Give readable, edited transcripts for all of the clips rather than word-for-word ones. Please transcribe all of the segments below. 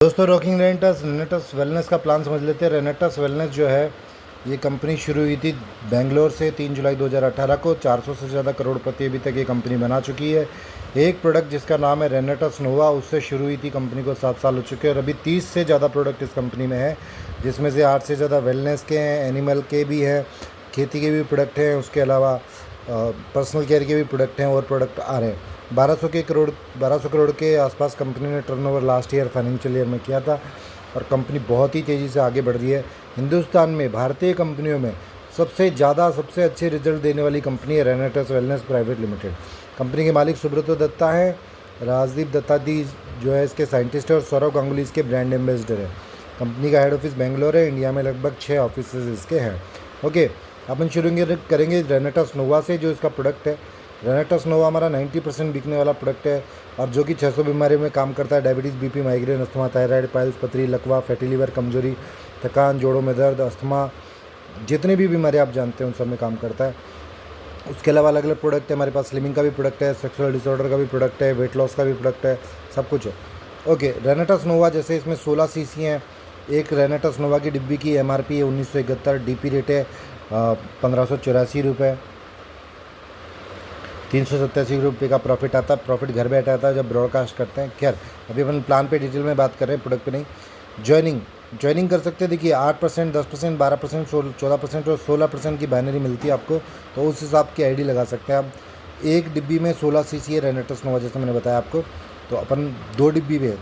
दोस्तों rocking रेनेटस wellness का plan समझ लेते हैं। रेनेटस वेलनेस जो है ये कंपनी शुरू हुई थी बेंगलोर से 3 जुलाई 2018 को। 400 से ज़्यादा करोड़पति अभी तक ये कंपनी बना चुकी है। एक प्रोडक्ट जिसका नाम है रेनेटस नोवा, उससे शुरू हुई थी कंपनी को 7 साल हो चुके हैं और अभी 30 से ज़्यादा प्रोडक्ट इस कंपनी में है, जिसमें से 8 से ज़्यादा वेलनेस के हैं, एनिमल के भी हैं, खेती के भी प्रोडक्ट हैं, उसके अलावा पर्सनल केयर के भी प्रोडक्ट हैं और प्रोडक्ट आ रहे हैं। 1200 करोड़ के आसपास कंपनी ने turnover last year financial year में किया था और कंपनी बहुत ही तेज़ी से आगे बढ़ रही है। हिंदुस्तान में भारतीय कंपनियों में सबसे ज़्यादा सबसे अच्छे रिजल्ट देने वाली कंपनी है रेनेटस वेलनेस प्राइवेट लिमिटेड। कंपनी के मालिक सुब्रतो दत्ता हैं, राजदीप दत्ता दी जो है इसके साइंटिस्ट है और सौरव गांगुली इसके ब्रांड एम्बेसडर है। कंपनी का हेड ऑफिस बेंगलोर है। इंडिया में लगभग 6 ऑफिस इसके हैं। ओके, अपन शुरू करेंगे रेनेटस नोवा से, जो इसका प्रोडक्ट है। रेनेटस नोवा हमारा 90% बिकने वाला प्रोडक्ट है और जो कि 600 बीमारियों में काम करता है। Diabetes, BP, migraine, asthma, thyroid, piles, पथरी, लकवा, फैटी लीवर, कमजोरी, थकान, जोड़ों में दर्द, अस्थमा, जितनी भी बीमारी आप जानते हैं उन सब में काम करता है। उसके अलावा अलग अलग प्रोडक्ट है हमारे पास। स्लिमिंग का भी प्रोडक्ट है, सेक्सुअल डिसऑर्डर का भी प्रोडक्ट है, वेट लॉस का भी प्रोडक्ट है, सब कुछ है। ओके, रेनेटस नोवा जैसे इसमें 16 सीसी हैं। एक रेनेटस नोवा की डिब्बी की MRP है 1971, DP रेट है 1584 रुपये, 387 रुपये का प्रॉफिट आता है। प्रॉफिट घर बैठा आता है जब ब्रॉडकास्ट करते हैं। खैर, अभी अपन प्लान पे डिटेल में बात कर रहे हैं, प्रोडक्ट पे नहीं। ज्वाइनिंग कर सकते हैं। देखिए 8%, 10%, 12%, 14% और 16% की बाइनरी मिलती है आपको, तो उस हिसाब की आईडी लगा सकते हैं आप। एक डिब्बी में 16 सीसी है रेनेटस नोवा, जैसे मैंने बताया आपको। तो अपन 2 डिब्बी में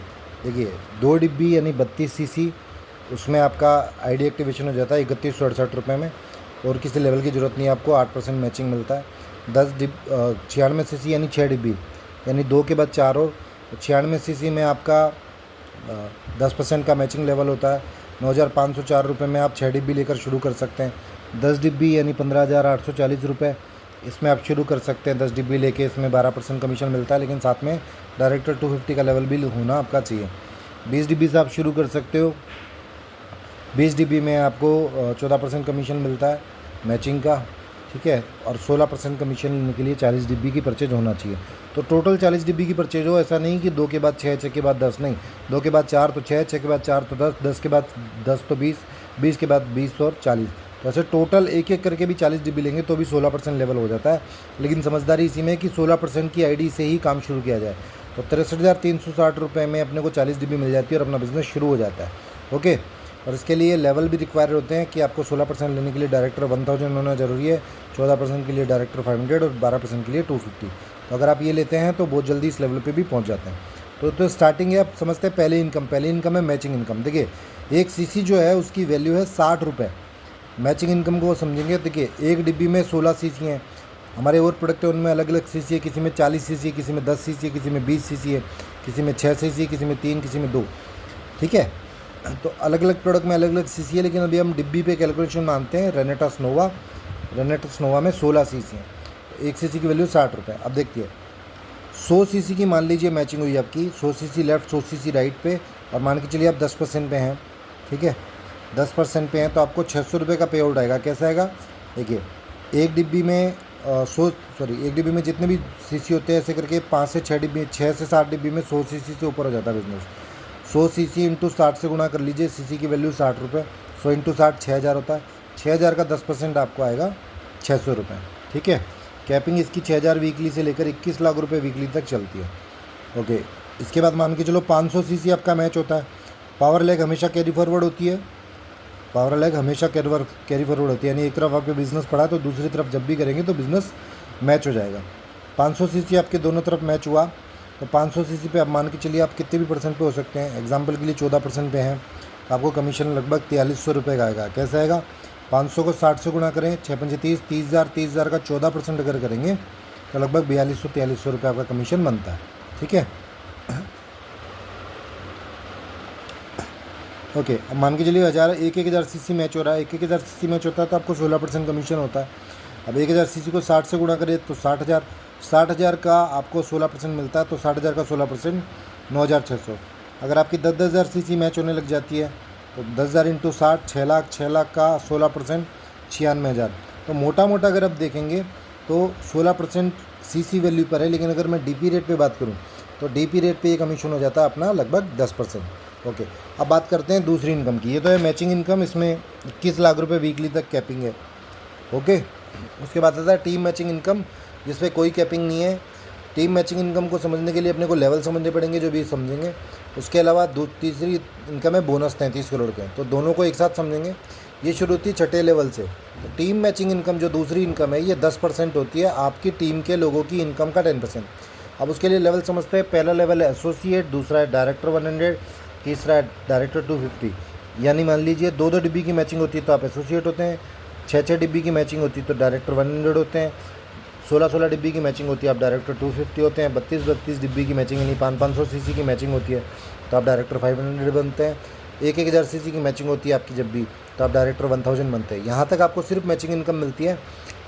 देखिए 2 डिब्बी यानी 32 सीसी, उसमें आपका आईडी एक्टिवेशन हो जाता है 3168 रुपये में और किसी लेवल की ज़रूरत नहीं है आपको। 8% मैचिंग मिलता है। 96 सीसी यानी 6 डिब्बी, यानी 2 के बाद 4 और 96 सीसी में आपका 10% का मैचिंग लेवल होता है। 9504 रुपये में आप 6 डिब्बी लेकर शुरू कर सकते हैं। 10 डिब्बी यानी 15,840 रुपये, इसमें आप शुरू कर सकते हैं 10 डिब्बी लेके। इसमें 12% कमीशन मिलता है, लेकिन साथ में डायरेक्टर 250 का लेवल भी होना आपका चाहिए। 20 डिब्बी से आप शुरू कर सकते हो। 20 डिब्बी में आपको 14% कमीशन मिलता है मैचिंग का, ठीक है। और 16% कमीशन लेने के लिए 40 डिब्बी की परचेज होना चाहिए। तो टोटल 40 डिब्बी की परचेज हो, ऐसा नहीं कि 2 के बाद 6, 6 के बाद 10, नहीं। 2 के बाद 4 तो 6, 6 के बाद 4 तो 10, 10 के बाद 10 तो 20, 20 के बाद 20 और 40। तो ऐसे टोटल एक एक करके भी 40 डिब्बी लेंगे तो भी 16% लेवल हो जाता है। लेकिन समझदारी इसी में कि 16% की आईडी से ही काम शुरू किया जाए। तो 63,360 रुपये में अपने को 40 डिब्बी मिल जाती है और अपना बिजनेस शुरू हो जाता है। ओके, और इसके लिए लेवल भी रिक्वायर होते हैं कि आपको 16% लेने के लिए डायरेक्टर 1000 होना ज़रूरी है, 14% के लिए डायरेक्टर 500 और 12% के लिए 250। तो अगर आप ये लेते हैं तो बहुत जल्दी इस लेवल पे भी पहुंच जाते हैं। तो स्टार्टिंग है, आप समझते हैं पहली इनकम है मैचिंग इनकम। देखिए एक सीसी जो है उसकी वैल्यू है 60 रुपये। मैचिंग इनकम को समझेंगे। देखिए एक डिब्बी में 16 सीसी हैं। हमारे और प्रोडक्ट है उनमें अलग अलग सीसी है, किसी में 40 सीसी है, किसी में 10 सीसी है, किसी में 20 सीसी है, किसी में 6 सीसी है, किसी में 3, किसी में 2, ठीक है। तो अलग अलग प्रोडक्ट में अलग अलग सीसी है, लेकिन अभी हम डिब्बी पे कैलकुलेशन मानते हैं। रेनेटस नोवा में 16 सीसी हैं। एक सीसी की वैल्यू 60 रुपये। अब देखिए 100 सीसी की मान लीजिए मैचिंग हुई आपकी, 100 सीसी लेफ्ट, 100 सीसी राइट पे, और मान के चलिए आप 10% पे हैं, ठीक है। 10% पे हैं तो आपको 600 रुपये का पे आउट आएगा। कैसा आएगा? देखिए एक डिब्बी में एक डिब्बी में जितने भी सीसी होते हैं ऐसे करके 5 से 6 डिब्बी, 6 से 7 डिब्बी में 100 सीसी से ऊपर हो जाता है बिजनेस। 100 सीसी इंटू 60 से गुना कर लीजिए। सीसी की वैल्यू 60 रुपये, 100 इंटू 60 6000 होता है। 6000 का 10% आपको आएगा 600 रुपये, ठीक है। कैपिंग इसकी 6000 वीकली से लेकर 21 लाख रुपए वीकली तक चलती है। ओके, इसके बाद मान के चलो 500 सीसी आपका मैच होता है। पावर लेग हमेशा कैरी फॉरवर्ड होती है। यानी एक तरफ आपके बिजनेस पड़ा तो दूसरी तरफ जब भी करेंगे तो बिजनेस मैच हो जाएगा। 500 सीसी आपके दोनों तरफ मैच हुआ तो 500 सीसी पे आप मान के चलिए आप कितने भी परसेंट पे हो सकते हैं। एग्जांपल के लिए 14% पे हैं तो आपको कमीशन लगभग 4300 रुपये का आएगा। कैसा आएगा? 500 को 60 से गुणा करें, 6 पंजे 30, 30,000 का 14% अगर करेंगे तो लगभग 4200 रुपये आपका कमीशन बनता है, ठीक है। ओके, अब मान के चलिए 1000 सीसी मैच हो रहा है। 1000 सीसी मैच होता है तो आपको 16% कमीशन होता है। अब 1000 सीसी को 60 से गुणा करें तो 60,000 का आपको 16% मिलता है। तो 60,000 का 16% 9,600। अगर आपकी 10,000 सीसी मैच होने लग जाती है तो 10,000 इंटू 60 6 लाख का 16% 96,000। तो मोटा अगर आप देखेंगे तो 16% सीसी वैल्यू पर है। लेकिन अगर मैं DP रेट पे बात करूँ तो DP रेट पे ये कमीशन हो जाता है अपना लगभग 10%। ओके, अब बात करते हैं दूसरी इनकम की। ये तो है मैचिंग इनकम, इसमें 21 लाख रुपए वीकली तक कैपिंग है। ओके, उसके बाद आता है टीम मैचिंग इनकम, जिसपे कोई कैपिंग नहीं है। टीम मैचिंग इनकम को समझने के लिए अपने को लेवल समझने पड़ेंगे, जो भी समझेंगे। उसके अलावा तीसरी इनकम है बोनस 33 करोड़ के, तो दोनों को एक साथ समझेंगे। ये शुरू होती है छठे लेवल से। तो टीम मैचिंग इनकम जो दूसरी इनकम है, ये 10% होती है आपकी टीम के लोगों की इनकम का 10%। अब उसके लिए लेवल समझते हैं। पहला लेवल है एसोसिएट, दूसरा है डायरेक्टर 100, तीसरा है डायरेक्टर 250। यानी मान लीजिए 2-2 डिब्बी की मैचिंग होती है तो आप एसोसिएट होते हैं, 6-6 डिब्बी की मैचिंग होती है तो डायरेक्टर 100 होते हैं, 16-16 डिब्बी की मैचिंग होती है आप डायरेक्टर 250 होते हैं, 32-32 डिब्बी की मैचिंग यानी 500 सीसी की मैचिंग होती है तो आप डायरेक्टर 500 बनते हैं, 1000 सीसी की मैचिंग होती है आपकी जब भी तो आप डायरेक्टर 1000 बनते हैं। यहाँ तक आपको सिर्फ मैचिंग इनकम मिलती है।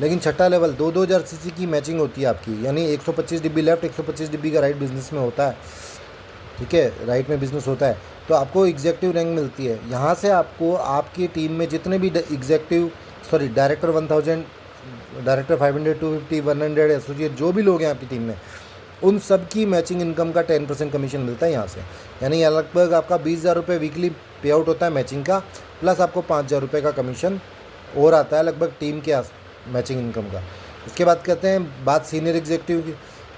लेकिन छठा लेवल 2-2000 सीसी की मैचिंग होती है आपकी, यानी 125 डिब्बी लेफ्ट, 125 डिब्बी का राइट बिजनेस में होता है। ठीक है, राइट में बिजनेस होता है तो आपको एग्जेक्टिव रैंक मिलती है। यहाँ से आपको आपकी टीम में जितने भी डायरेक्टर 1000, डायरेक्टर 500, 250, 100 एसोसिएट जो भी लोग हैं आपकी टीम में, उन सब की मैचिंग इनकम का 10% कमीशन मिलता है यहाँ से। यानी लगभग आपका 20,000 रुपये वीकली पे आउट होता है मैचिंग का, प्लस आपको 5,000 रुपये का कमीशन और आता है लगभग टीम के मैचिंग इनकम का। इसके बाद कहते हैं बात सीनियर एग्जेक्टिव की।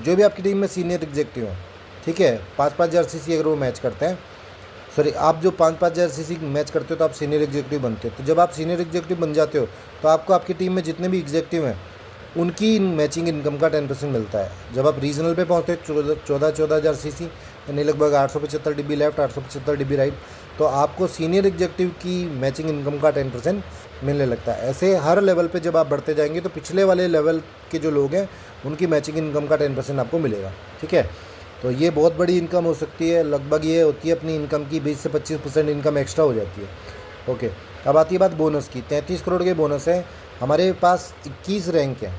जो भी आपकी टीम में सीनियर एग्जेक्टिव हैं, ठीक है, 5-5 सीसी अगर वो मैच करते हैं, आप जो 5-5 सीसी मैच करते हो तो आप सीनियर एग्जेक्टिव बनते हो। तो जब आप सीनियर एग्जेक्टिव बन जाते हो तो आपको आपकी टीम में जितने भी एग्जेक्टिव हैं उनकी मैचिंग इनकम का 10% मिलता है। जब आप रीजनल पे पहुँचते हो 14,000 सीसी यानी लगभग 875 डिब्बी लेफ्ट, 875 डिब्बी राइट, तो आपको सीनियर एग्जेक्टिव की मैचिंग इनकम का 10% मिलने लगता है। ऐसे हर लेवल पे जब आप बढ़ते जाएंगे तो पिछले वाले लेवल के जो लोग हैं उनकी मैचिंग इनकम का 10% आपको मिलेगा। ठीक है, तो ये बहुत बड़ी इनकम हो सकती है। लगभग ये होती है अपनी इनकम की 20 से 25% इनकम एक्स्ट्रा हो जाती है। ओके, अब आती है बात बोनस की। 33 करोड़ के बोनस है। हमारे पास 21 रैंक है।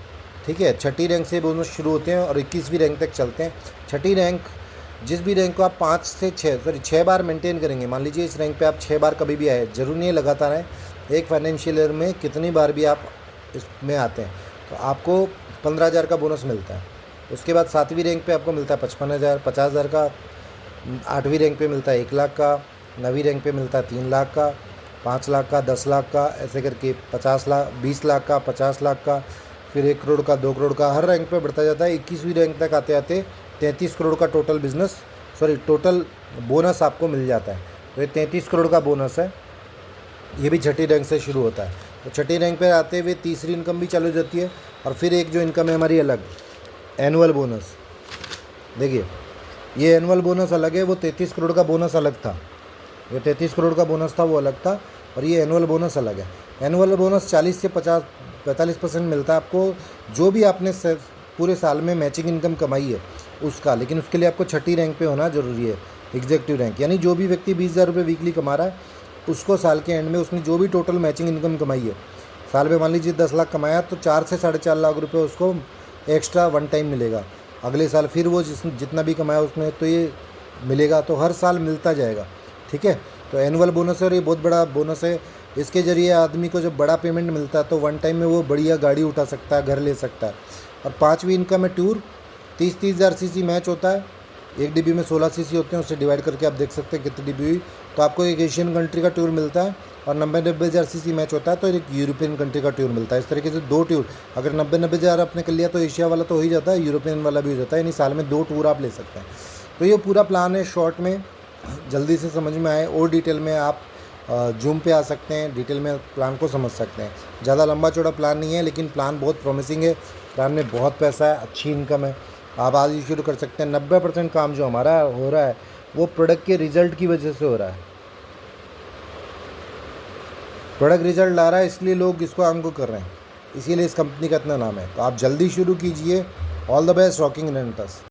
ठीक है, छठी रैंक से बोनस शुरू होते हैं और 21वीं रैंक तक चलते हैं। छठी रैंक, जिस भी रैंक को आप 6 बार मेंटेन करेंगे, मान लीजिए इस रैंक पे आप 6 बार कभी भी आए, जरूरी नहीं है लगातार आए, एक फाइनेंशियल ईयर में कितनी बार भी आप इसमें आते हैं तो आपको 15,000 का बोनस मिलता है। उसके बाद 7वीं रैंक पे आपको मिलता है 55,000, 50,000 का। 8वीं रैंक पे मिलता है 1 लाख का। 9वीं रैंक पे मिलता है 3 लाख का, 5 लाख का, 10 लाख का, ऐसे करके 20 लाख का, 50 लाख का, फिर 1 करोड़ का, 2 करोड़ का, हर रैंक पे बढ़ता जाता है। 21वीं रैंक तक आते आते 33 करोड़ का टोटल बोनस आपको मिल जाता है। तो ये 33 करोड़ का बोनस है, ये भी छठी रैंक से शुरू होता है। तो छठी रैंक पे आते हुए तीसरी इनकम भी चालू हो जाती है। और फिर एक जो इनकम है हमारी अलग, एनुअल बोनस। देखिए, ये एनुअल बोनस अलग है, वो 33 करोड़ का बोनस अलग था। ये 33 करोड़ का बोनस था वो अलग था, और ये एनुअल बोनस अलग है। एनुअल बोनस 40 से 45% मिलता है आपको, जो भी आपने पूरे साल में मैचिंग इनकम कमाई है उसका। लेकिन उसके लिए आपको छठी रैंक पे होना ज़रूरी है, एग्जेक्टिव रैंक। यानी जो भी व्यक्ति 20,000 रुपये वीकली कमा रहा है, उसको साल के एंड में उसने जो भी टोटल मैचिंग इनकम कमाई है, साल में मान लीजिए 10 लाख कमाया तो 4 से 4.5 लाख रुपये उसको एक्स्ट्रा वन टाइम मिलेगा। अगले साल फिर वो जितना भी कमाया उसने तो ये मिलेगा, तो हर साल मिलता जाएगा। ठीक है, तो एनुअल बोनस है और ये बहुत बड़ा बोनस है। इसके ज़रिए आदमी को जब बड़ा पेमेंट मिलता है तो वन टाइम में वो बढ़िया गाड़ी उठा सकता है, घर ले सकता है। और 5वीं इनकम है टूर। 30,000 सीसी मैच होता है, एक डिब्बी में 16 सीसी होते हैं, उससे डिवाइड करके आप देख सकते हैं कितनी डिब्बी हुई। तो आपको एक एशियन कंट्री का टूर मिलता है, और 90,000 सीसी मैच होता है तो एक यूरोपियन कंट्री का टूर मिलता है। इस तरीके से 2 टूर, अगर 90,000 आपने कर लिया तो एशिया वाला तो हो ही जाता है, यूरोपियन वाला भी हो जाता है, यानी साल में 2 टूर आप ले सकते हैं। तो ये पूरा प्लान है शॉर्ट में, जल्दी से समझ में आए। और डिटेल में आप जूम पे आ सकते हैं, डिटेल में प्लान को समझ सकते हैं। ज़्यादा लंबा चौड़ा प्लान नहीं है, लेकिन प्लान बहुत प्रॉमिसिंग है। प्लान में बहुत पैसा है, अच्छी इनकम है, आप आज ही शुरू कर सकते हैं। 90% काम जो हमारा हो रहा है वो प्रोडक्ट के रिजल्ट की वजह से हो रहा है। प्रोडक्ट रिजल्ट ला रहा है इसलिए लोग इसको काम को कर रहे हैं, इसीलिए इस कंपनी का इतना नाम है। तो आप जल्दी शुरू कीजिए। All the best, rocking रेंटस।